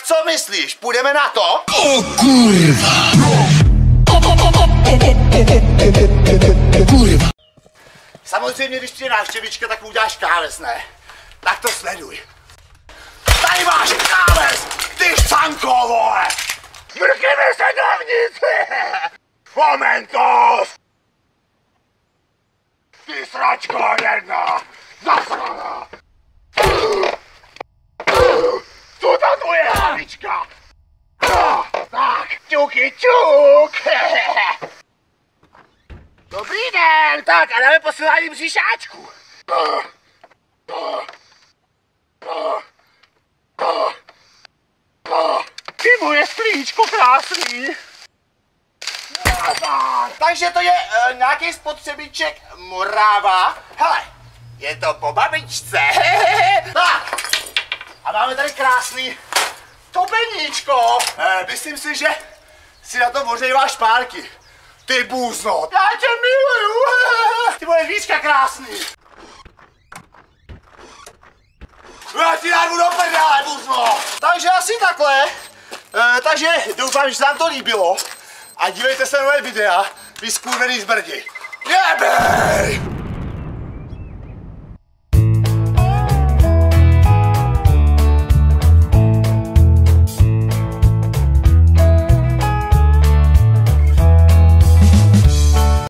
co myslíš, půjdeme na to? O kurva! Kurva! Samozřejmě, když přijde návštěvička, tak mu uděláš káves, ne? Tak to sleduj. Tady máš káves, ty šanko, vole! Mrkněme se dovnitř! Momentos! Ty sračko jedna! Zasraná! Co ta tvoje hlavička? Tak, čuky čuk! Dobrý den, tak a dáme posílání břišáčku. Ty moje sklíčko krásný. Takže to je nějaký spotřebíček Morava. Hele, je to po babičce. Tak, a máme tady krásný topeníčko. Myslím si, že si na to ořejváš špárky. Ty bůzno, já tě miluju. Ty moje víčka krásný. Já ti dám do prdele, bůzno. Takže asi takhle. Takže doufám, že se vám to líbilo. A dívejte se na moje videa, vy skurvený zbrdi. Jebej!